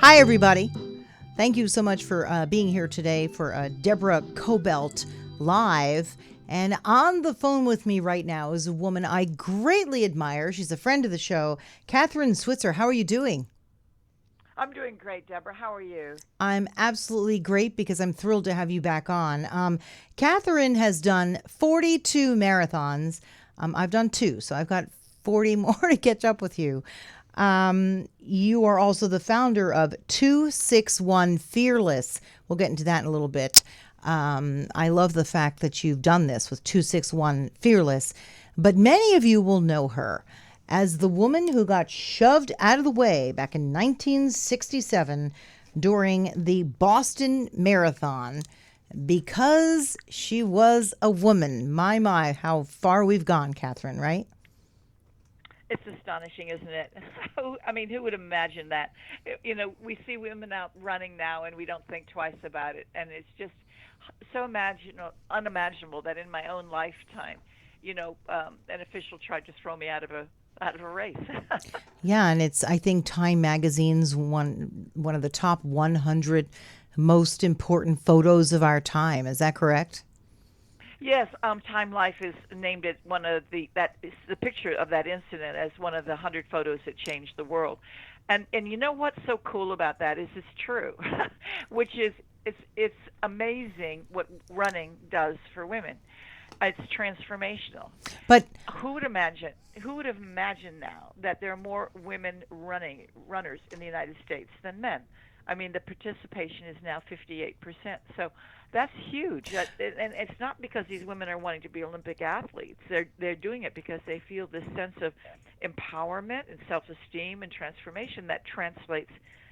Hi, everybody. Thank you so much for being here today for Deborah Kobylt Live. And on the phone with me right now is a woman I greatly admire. She's a friend of the show, Kathrine Switzer. How are you doing? I'm doing great, Deborah. How are you? I'm absolutely great because I'm thrilled to have you back on. Kathrine has done 42 marathons. I've done 2, so I've got 40 more to catch up with you. You are also the founder of 261 Fearless. We'll get into that in a little bit. I love the fact that you've done this with 261 Fearless, but many of you will know her as the woman who got shoved out of the way back in 1967 during the Boston Marathon because she was a woman. My, how far we've gone, Kathrine, right? It's astonishing, isn't it? I mean, who would imagine that? You know, we see women out running now and we don't think twice about it. And it's just so unimaginable that in my own lifetime, an official tried to throw me out of a race. Yeah, and it's, I think, Time Magazine's one of the top 100 most important photos of our time. Is that correct? Yes, Time Life has named it the picture of that incident as one of the 100 photos that changed the world. And you know what's so cool about that is it's true, which is it's amazing what running does for women. It's transformational. But Who would imagine? Who would have imagined now that there are more women runners in the United States than men? I mean, the participation is now 58%. So that's huge. And it's not because these women are wanting to be Olympic athletes. They're doing it because they feel this sense of empowerment and self-esteem and transformation that translates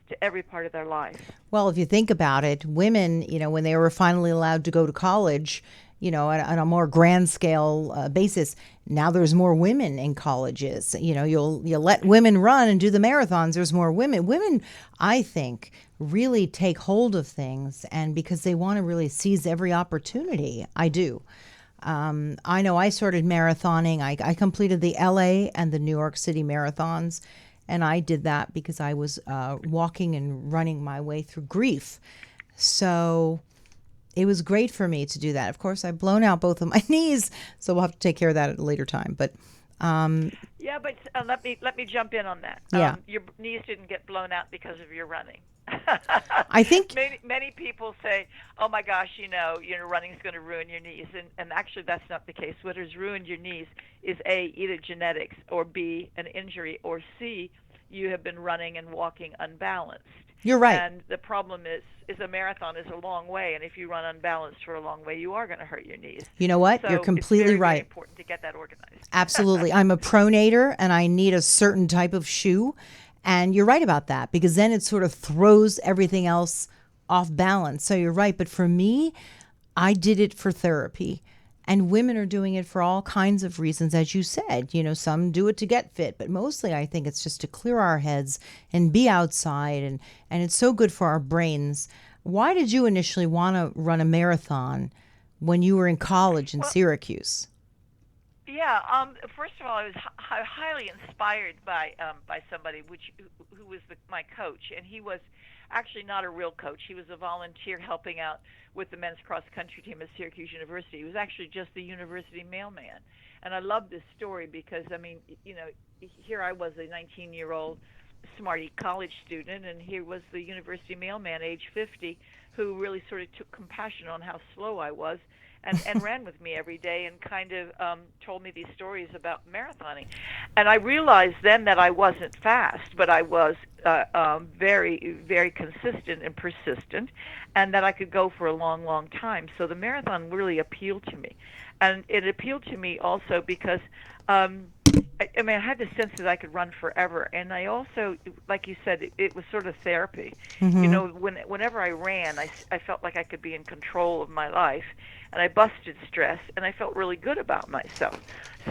to every part of their life. well, if you think about it, women, when they were finally allowed to go to college, on a more grand scale basis, now there's more women in colleges. You'll let women run and do the marathons. There's more women. Women, I think, really take hold of things, and because they want to really seize every opportunity. I do. I know I started marathoning. I completed the LA and the New York City marathons, and I did that because I was walking and running my way through grief. So it was great for me to do that. Of course, I've blown out both of my knees, so we'll have to take care of that at a later time. But yeah, but let me jump in on that. Yeah. Your knees didn't get blown out because of your running. I think many people say, "Oh my gosh, running is going to ruin your knees," and actually that's not the case. What has ruined your knees is A, either genetics, or B, an injury, or C, you have been running and walking unbalanced. you're right. And the problem is a marathon is a long way, and if you run unbalanced for a long way, you are going to hurt your knees. You know what? So You're completely it's very, right. very important to get that organized. Absolutely. I'm a pronator and I need a certain type of shoe. And you're right about that because then it sort of throws everything else off balance. So you're right. But for me, I did it for therapy. And women are doing it for all kinds of reasons, as you said. Some do it to get fit, but mostly I think it's just to clear our heads and be outside. And it's so good for our brains. Why did you initially want to run a marathon when you were in college in Syracuse? Yeah. First of all, I was highly inspired by somebody who was my coach, and he was actually not a real coach. He was a volunteer helping out with the men's cross country team at Syracuse University. He was actually just the university mailman, and I love this story because here I was a 19-year-old smarty college student, and here was the university mailman, age 50, who really sort of took compassion on how slow I was and ran with me every day and kind of told me these stories about marathoning. And I realized then that I wasn't fast, but I was very, very consistent and persistent, and that I could go for a long, long time. So the marathon really appealed to me. And it appealed to me also because I had the sense that I could run forever, and I also, like you said, it was sort of therapy. Whenever I ran, I felt like I could be in control of my life, and I busted stress, and I felt really good about myself.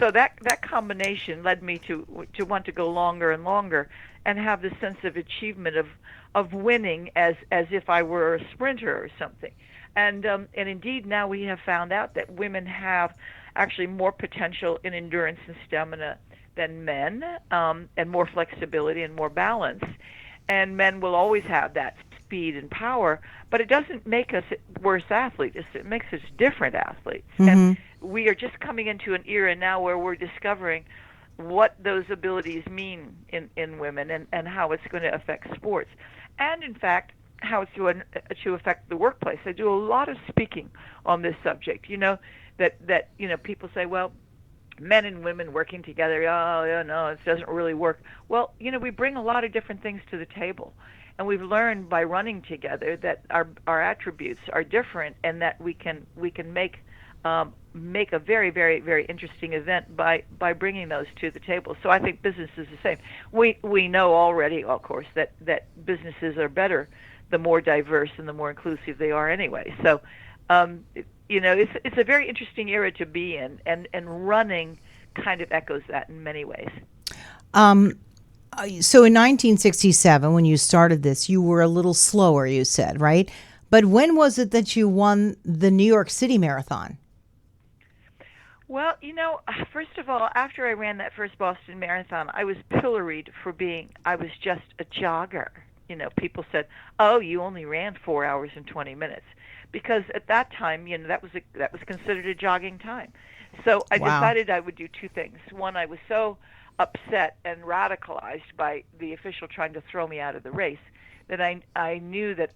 So that combination led me to want to go longer and longer, and have the sense of achievement of winning as if I were a sprinter or something. And indeed now we have found out that women have actually more potential in endurance and stamina than men, and more flexibility and more balance. And men will always have that speed and power, but it doesn't make us worse athletes. It makes us different athletes. And Mm-hmm. we are just coming into an era now where we're discovering what those abilities mean in women, and how it's going to affect sports. And in fact, how it's going to affect the workplace. I do a lot of speaking on this subject. That people say, well, men and women working together, oh, yeah, no, it doesn't really work. Well, we bring a lot of different things to the table. And we've learned by running together that our attributes are different, and that we can make a very, very, very interesting event by bringing those to the table. So I think business is the same. We know already, of course, that businesses are better the more diverse and the more inclusive they are anyway. So it's a very interesting era to be in, and running kind of echoes that in many ways. Um, so in 1967, when you started this, you were a little slower, you said, right? But when was it that you won the New York City Marathon? Well, first of all, after I ran that first Boston Marathon, I was pilloried for I was just a jogger. People said, "Oh, you only ran 4 hours and 20 minutes," because at that time, that was considered a jogging time. So I Wow. decided I would do two things. One, I was so upset and radicalized by the official trying to throw me out of the race that I knew that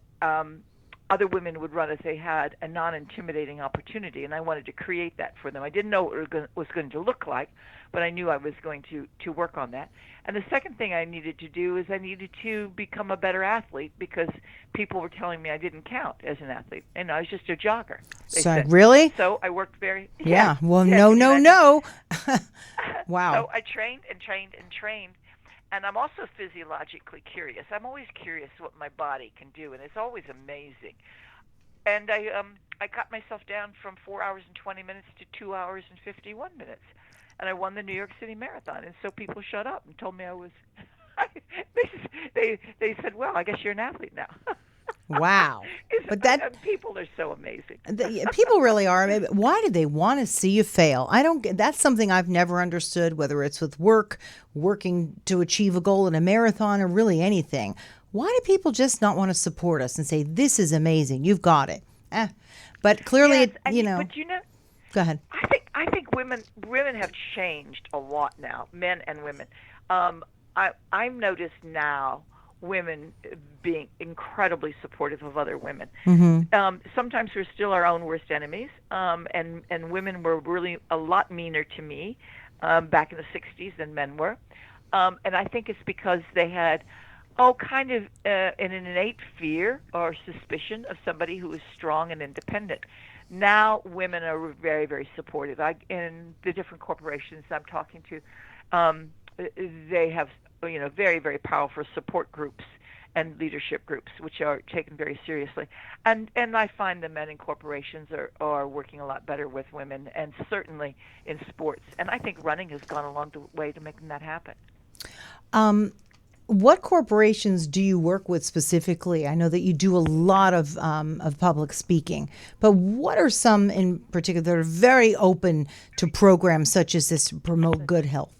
other women would run if they had a non-intimidating opportunity, and I wanted to create that for them. I didn't know what it was going to look like, but I knew I was going to work on that. And the second thing I needed to do is I needed to become a better athlete, because people were telling me I didn't count as an athlete, and I was just a jogger, they So said. really? So I worked very, yeah, Yeah. Well, yeah, no, can you no, imagine? no. Wow. So I trained and trained and trained, and I'm also physiologically curious. I'm always curious what my body can do, and it's always amazing. And I got myself down from 4 hours and 20 minutes to 2 hours and 51 minutes, and I won the New York City Marathon. And so people shut up and told me I was. They said, "Well, I guess you're an athlete now." Wow. But People are so amazing. people really are. I mean, why do they want to see you fail? I don't get that's something I've never understood, whether it's with working to achieve a goal in a marathon, or really anything. Why do people just not want to support us and say, this is amazing, you've got it? But clearly, Yes, but go ahead. I think women have changed a lot now, men and women. I've noticed now women being incredibly supportive of other women. Mm-hmm. Sometimes we're still our own worst enemies, and women were really a lot meaner to me back in the '60s than men were, and I think it's because they had kind of an innate fear or suspicion of somebody who is strong and independent. Now women are very, very supportive. In the different corporations I'm talking to, they have very, very powerful support groups and leadership groups, which are taken very seriously. And I find the men in corporations are working a lot better with women, and certainly in sports. And I think running has gone a long way to making that happen. Um, what corporations do you work with specifically? I know that you do a lot of public speaking, but what are some in particular that are very open to programs such as this to promote good health?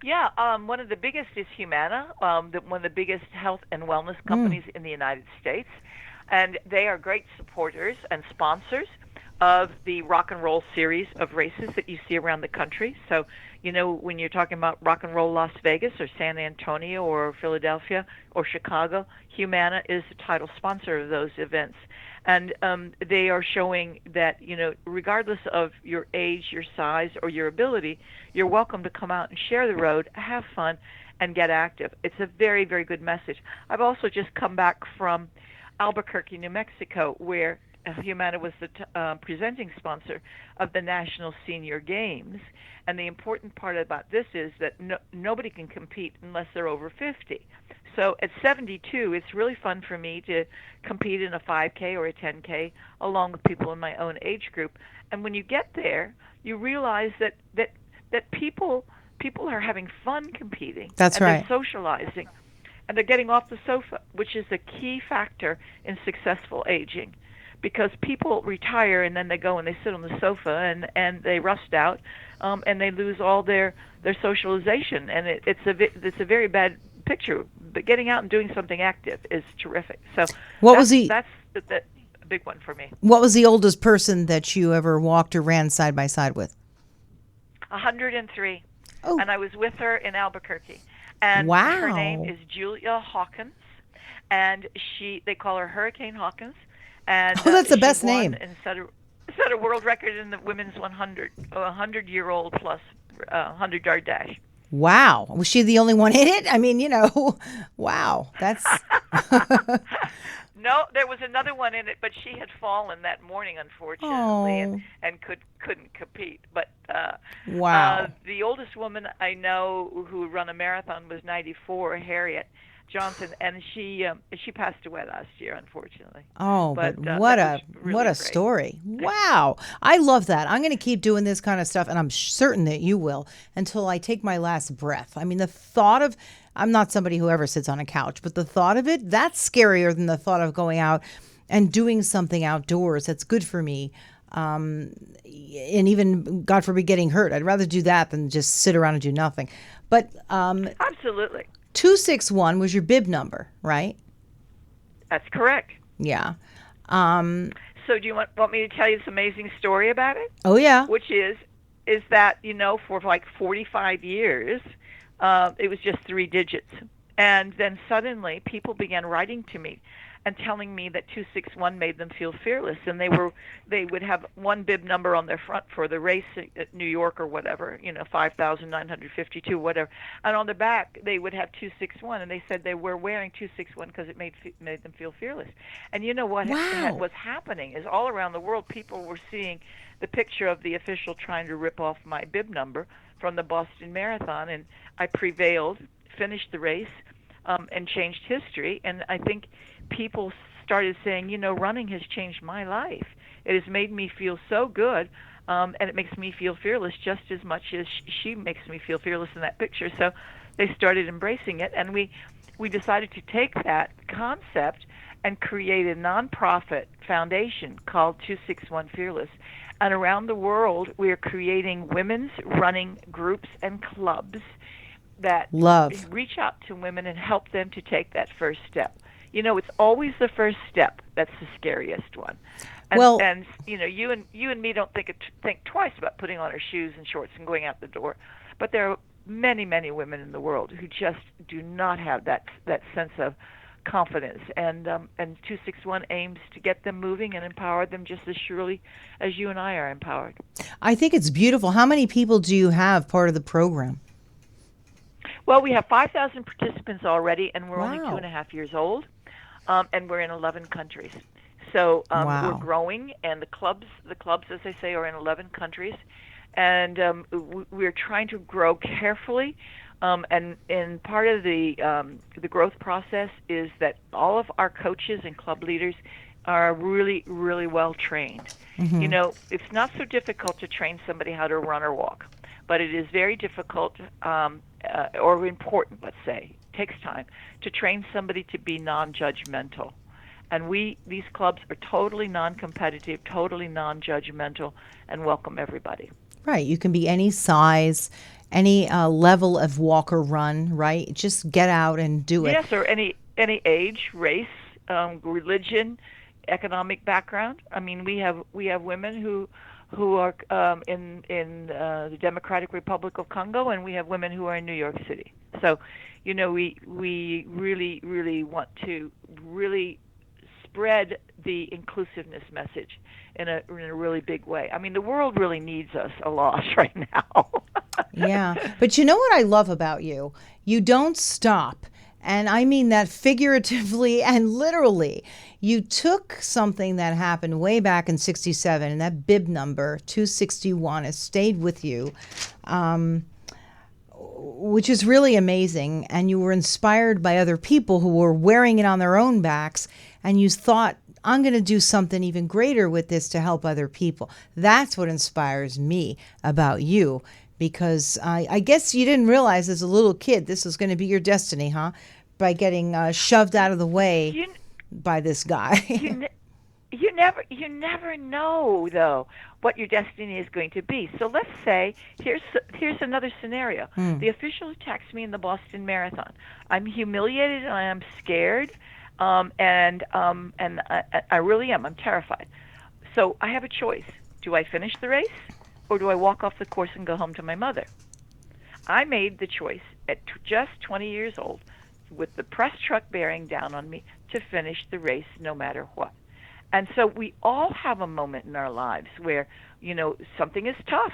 Yeah, one of the biggest is Humana, one of the biggest health and wellness Mm. companies in the United States, and they are great supporters and sponsors of the rock and roll series of races that you see around the country. So, when you're talking about rock and roll Las Vegas or San Antonio or Philadelphia or Chicago, Humana is the title sponsor of those events. And they are showing that, regardless of your age, your size, or your ability, you're welcome to come out and share the road, have fun, and get active. It's a very, very good message. I've also just come back from Albuquerque, New Mexico, where Humana was the presenting sponsor of the National Senior Games. And the important part about this is that nobody can compete unless they're over 50. So at 72, it's really fun for me to compete in a 5K or a 10K along with people in my own age group. And when you get there, you realize that people people are having fun competing. That's and right. they're socializing. And they're getting off the sofa, which is a key factor in successful aging. Because people retire and then they go and they sit on the sofa and they rust out, and they lose all their socialization. And it's a very bad picture. But getting out and doing something active is terrific. So What was that's a big one for me. what was the oldest person that you ever walked or ran side by side with? 103. Oh, And I was with her in Albuquerque. And her name wow. is Julia Hawkins, and they call her Hurricane Hawkins. And Oh, that's the she best won name. and set a world record in the women's 100-year-old plus 100-yard dash. Wow. Was she the only one in it? I mean, wow. That's No, there was another one in it, but she had fallen that morning, unfortunately, Oh, and couldn't compete. But wow. the oldest woman I know who run a marathon was 94, Harriet Johnson, and she passed away last year, unfortunately. Oh, but what That was a really what a great. story. Wow. I love that. I'm going to keep doing this kind of stuff, and I'm certain that you will until I take my last breath. I mean, the thought of I'm not somebody who ever sits on a couch, but the thought of it, that's scarier than the thought of going out and doing something outdoors that's good for me. And even, God forbid, getting hurt. I'd rather do that than just sit around and do nothing. But Absolutely. 261 was your bib number, right? That's correct. Yeah. Um, So do you want me to tell you this amazing story about it? oh, yeah. Which is that, for like 45 years, it was just 3 digits. And then suddenly people began writing to me and telling me that 261 made them feel fearless, and they would have one bib number on their front for the race at New York or whatever, 5,952, whatever, and on the back they would have 261, and they said they were wearing 261 because it made them feel fearless. And you know what Wow. was happening is all around the world people were seeing the picture of the official trying to rip off my bib number from the Boston Marathon, and I prevailed, finished the race, and changed history. And I think people started saying, running has changed my life. It has made me feel so good, and it makes me feel fearless just as much as she makes me feel fearless in that picture. So they started embracing it, and we decided to take that concept and create a nonprofit foundation called 261 Fearless. And around the world, we are creating women's running groups and clubs that Love. reach out to women and help them to take that first step. It's always the first step that's the scariest one. And, Well, and you and me don't think twice about putting on our shoes and shorts and going out the door. But there are many, many women in the world who just do not have that sense of confidence. And 261 aims to get them moving and empower them just as surely as you and I are empowered. I think it's beautiful. How many people do you have part of the program? Well, we have 5,000 participants already, and we're only Wow. 2.5 years old, and we're in 11 countries. So Wow. we're growing, and the clubs, as I say, are in 11 countries, and we're trying to grow carefully. And part of the growth process is that all of our coaches and club leaders are really, really well trained. It's not so difficult to train somebody how to run or walk, but it is very difficult or important, let's say, takes time to train somebody to be non-judgmental. And these clubs are totally non-competitive, totally non-judgmental, and welcome everybody. Right. You can be any size, any level of walk or run, right? Just get out and do it. Yes, or any age, race, religion, economic background. I mean, we have women who are in the Democratic Republic of Congo, and we have women who are in New York City. So, we really, really want to really spread the inclusiveness message in a really big way. I mean, the world really needs us a lot right now. Yeah. But you know what I love about you? You don't stop. And I mean that figuratively and literally. You took something that happened way back in 67, and that bib number, 261, has stayed with you, which is really amazing. And you were inspired by other people who were wearing it on their own backs, and you thought, I'm going to do something even greater with this to help other people. That's what inspires me about you, because I guess you didn't realize as a little kid this was going to be your destiny, huh? By getting shoved out of the way You by this guy. you ne- you never know though what your destiny is going to be. So let's say here's another scenario. Hmm. The official attacks me in the Boston Marathon. I'm humiliated and I'm scared, and I really am. I'm terrified. So I have a choice. Do I finish the race, or do I walk off the course and go home to my mother? I made the choice at just 20 years old, with the press truck bearing down on me, to finish the race no matter what. And so we all have a moment in our lives where, something is tough.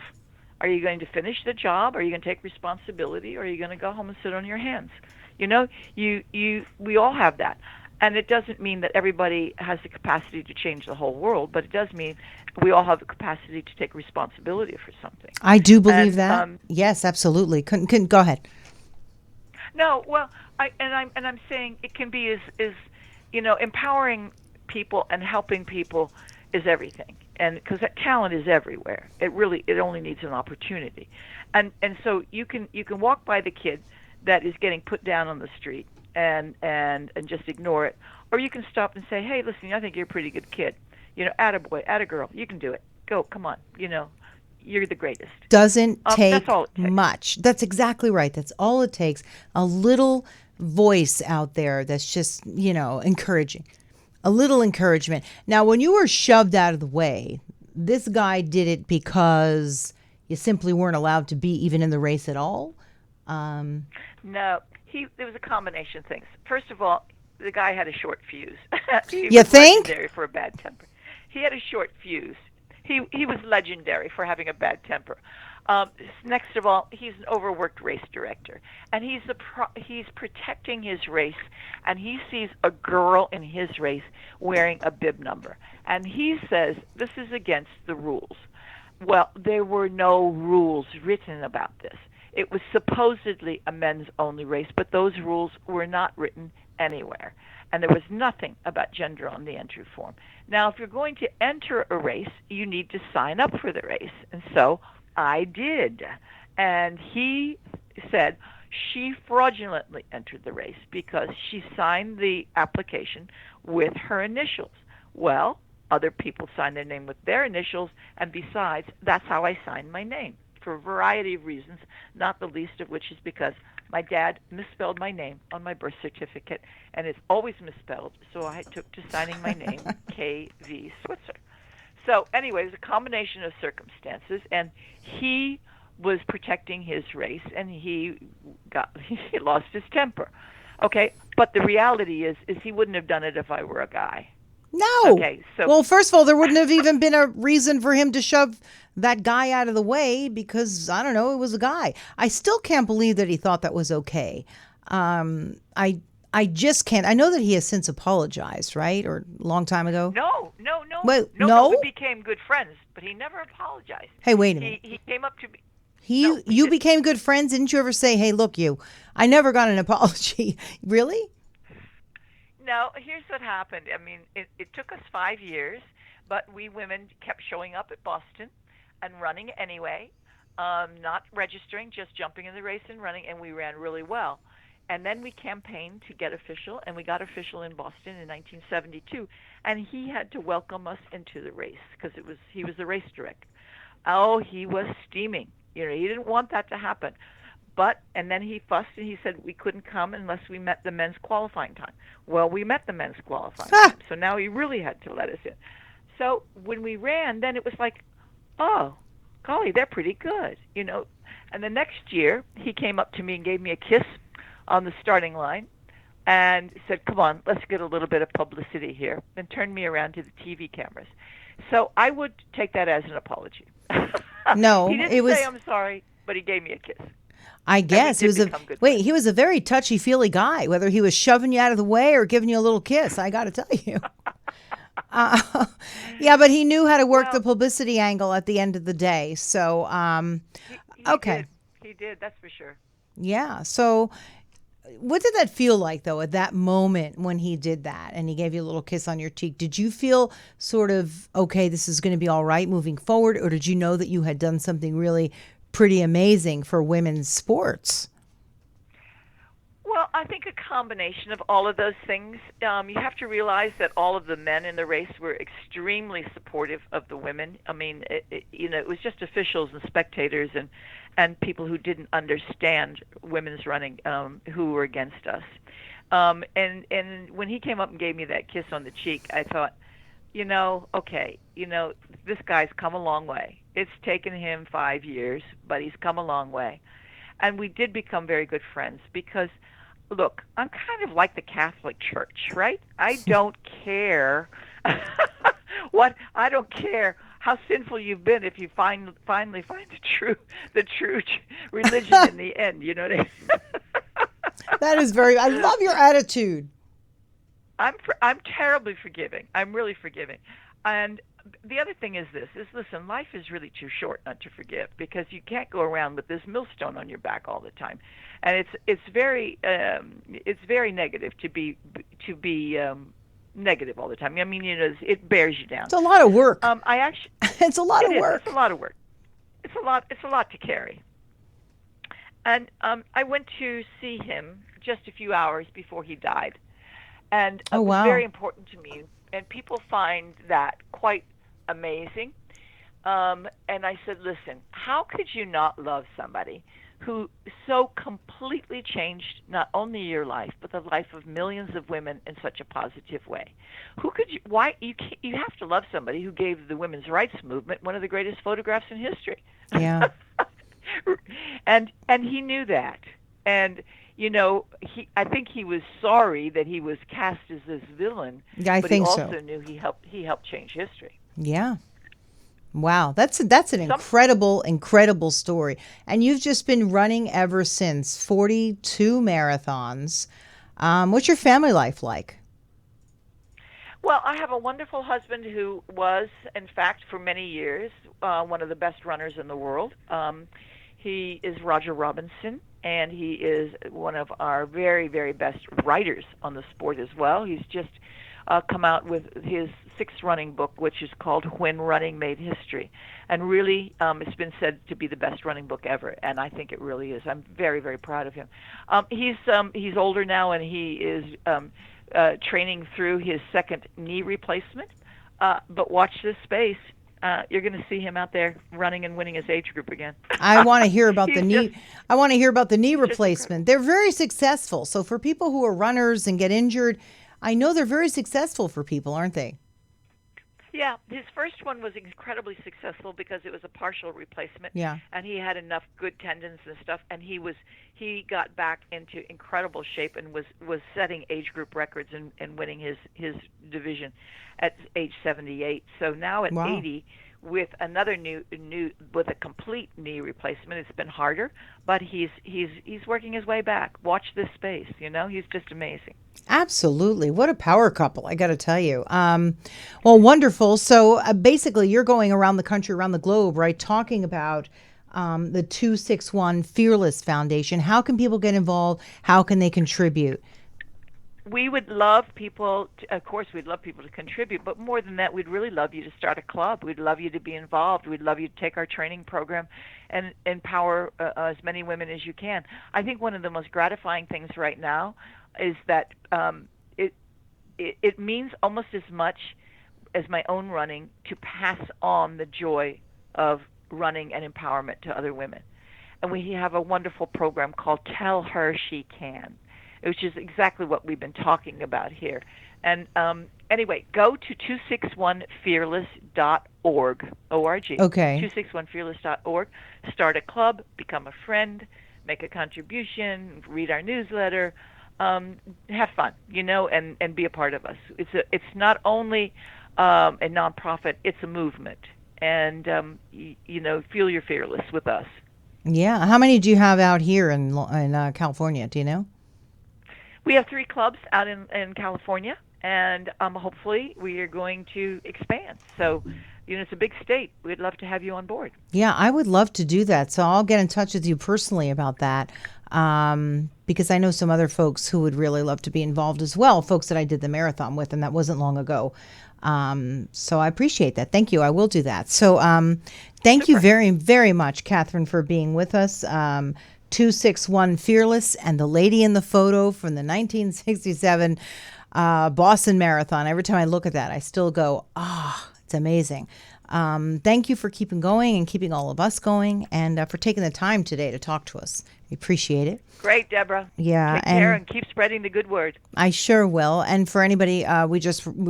Are you going to finish the job? Are you going to take responsibility? Or are you going to go home and sit on your hands? We all have that. And it doesn't mean that everybody has the capacity to change the whole world, but it does mean we all have the capacity to take responsibility for something. I do believe And that. Yes, absolutely. Couldn't go ahead. no, well, I'm saying it can be as empowering people and helping people is everything, and because that talent is everywhere, it only needs an opportunity, and so you can walk by the kid that is getting put down on the street and just ignore it, or you can stop and say, hey, listen, I think you're a pretty good kid, attaboy, attagirl, you can do it, go, come on, you're the greatest. Doesn't take That's all it takes. much. That's exactly right. That's all it takes. A little voice out there that's just, encouraging. A little encouragement. Now, when you were shoved out of the way, this guy did it because you simply weren't allowed to be even in the race at all? No, there was a combination of things. First of all, the guy had a short fuse. He You was think? legendary for a bad temper. He had a short fuse. He was legendary for having a bad temper. Next of all, he's an overworked race director, and he's protecting his race, and he sees a girl in his race wearing a bib number, and he says this is against the rules. Well, there were no rules written about this. It was supposedly a men's only race, but those rules were not written anywhere. And there was nothing about gender on the entry form. Now, if you're going to enter a race, you need to sign up for the race. And so I did. And he said she fraudulently entered the race because she signed the application with her initials. Well, other people signed their name with their initials, and besides, that's how I signed my name, for a variety of reasons, not the least of which is because my dad misspelled my name on my birth certificate, and it's always misspelled, so I took to signing my name, K.V. Switzer. So anyway, it was a combination of circumstances, and he was protecting his race, and he lost his temper. Okay, but the reality is he wouldn't have done it if I were a guy. No. Okay, so well, first of all, there wouldn't have even been a reason for him to shove that guy out of the way because, I don't know, it was a guy. I still can't believe that he thought that was okay. I just can't. I know that he has since apologized, right? Or a long time ago? No. Wait, No, we became good friends, but he never apologized. Hey, wait a minute. He came up to me. You didn't. became good friends? Didn't you ever say, hey, look, I never got an apology. Really? No, here's what happened. I mean, it took us 5 years, but we women kept showing up at Boston and running anyway, not registering, just jumping in the race and running, and we ran really well. And then we campaigned to get official, and we got official in Boston in 1972, and he had to welcome us into the race because he was the race director. Oh, he was steaming. He didn't want that to happen. And then he fussed and he said we couldn't come unless we met the men's qualifying time. Well, we met the men's qualifying time, so now he really had to let us in. So when we ran, then it was like, oh, golly, they're pretty good, And the next year, he came up to me and gave me a kiss on the starting line and said, come on, let's get a little bit of publicity here, and turned me around to the TV cameras. So I would take that as an apology. No, he didn't say I'm sorry, but he gave me a kiss. I guess he was he was a very touchy-feely guy, whether he was shoving you out of the way or giving you a little kiss, I got to tell you. Yeah, but he knew how to work the publicity angle at the end of the day. So, okay. He did, that's for sure. Yeah. So what did that feel like, though, at that moment when he did that and he gave you a little kiss on your cheek? Did you feel sort of, okay, this is going to be all right moving forward? Or did you know that you had done something really pretty amazing for women's sports. Well, I think a combination of all of those things. You have to realize that all of the men in the race were extremely supportive of the women. I mean, it was just officials and spectators and people who didn't understand women's running who were against us. And when he came up and gave me that kiss on the cheek, I thought, okay, this guy's come a long way. It's taken him 5 years, but he's come a long way. And we did become very good friends because, look, I'm kind of like the Catholic Church, right? I don't care I don't care how sinful you've been if you finally find the true religion in the end. You know what I mean? That is I love your attitude. I'm terribly forgiving. I'm really forgiving. And the other thing is listen, life is really too short not to forgive because you can't go around with this millstone on your back all the time. And it's very negative to be negative all the time. I mean, it bears you down. It's a lot of work. It's a lot of work. It's a lot of work. It's a lot to carry. And I went to see him just a few hours before he died. And it was very important to me. And people find that quite amazing. And I said, listen, how could you not love somebody who so completely changed not only your life, but the life of millions of women in such a positive way? You have to love somebody who gave the women's rights movement one of the greatest photographs in history. Yeah. And he knew that. And I think he was sorry that he was cast as this villain. Yeah, I but think he so. also knew he helped change history. Yeah. Wow, that's an incredible story. And you've just been running ever since, 42 marathons. What's your family life like? Well, I have a wonderful husband who was, in fact, for many years, one of the best runners in the world. He is Roger Robinson, and he is one of our very, very best writers on the sport as well. He's just come out with his 6th running book, which is called When Running Made History. And really, it's been said to be the best running book ever, and I think it really is. I'm very, very proud of him. He's older now, and he is training through his 2nd knee replacement. But watch this space. You're going to see him out there running and winning his age group again. I want to hear about the knee. I want to hear about the knee replacement. They're very successful. So for people who are runners and get injured, I know they're very successful for people, aren't they? Yeah, his first one was incredibly successful because it was a partial replacement. Yeah. And he had enough good tendons and stuff, and he got back into incredible shape and was setting age group records and winning his division at age 78. So now at 80, with another with a complete knee replacement, it's been harder, but he's working his way back. Watch this space, he's just amazing. Absolutely. What a power couple, I got to tell you. Well, wonderful. So basically you're going around the country, around the globe, right, talking about the 261 Fearless Foundation. How can people get involved? How can they contribute? We would love people of course, we'd love people to contribute, but more than that, we'd really love you to start a club. We'd love you to be involved. We'd love you to take our training program and empower as many women as you can. I think one of the most gratifying things right now is that it means almost as much as my own running to pass on the joy of running and empowerment to other women. And we have a wonderful program called Tell Her She Can, which is exactly what we've been talking about here. And anyway, go to 261fearless.org, O-R-G. Okay. 261fearless.org. Start a club, become a friend, make a contribution, read our newsletter, have fun, and be a part of us. It's not only a nonprofit, it's a movement. And, feel you're fearless with us. Yeah. How many do you have out here in California? Do you know? We have 3 clubs out in California, and hopefully we are going to expand. So, it's a big state. We'd love to have you on board. Yeah, I would love to do that. So I'll get in touch with you personally about that because I know some other folks who would really love to be involved as well, folks that I did the marathon with, and that wasn't long ago. So I appreciate that. Thank you. I will do that. So thank you Super. very, very much, Kathrine, for being with us. 261 Fearless and the lady in the photo from the 1967 Boston Marathon. Every time I look at that, I still go, it's amazing. Thank you for keeping going and keeping all of us going, and for taking the time today to talk to us. We appreciate it. Great, Deborah. Yeah, Take care and keep spreading the good word. I sure will. And for anybody, we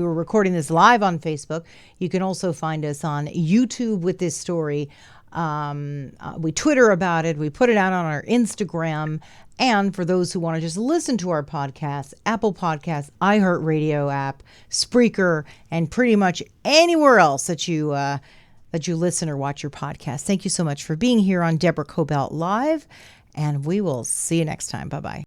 were recording this live on Facebook. You can also find us on YouTube with this story. We Twitter about it. We put it out on our Instagram. And for those who want to just listen to our podcast, Apple Podcasts, iHeartRadio app, Spreaker, and pretty much anywhere else that you listen or watch your podcast. Thank you so much for being here on Deborah Kobylt Live, and we will see you next time. Bye-bye.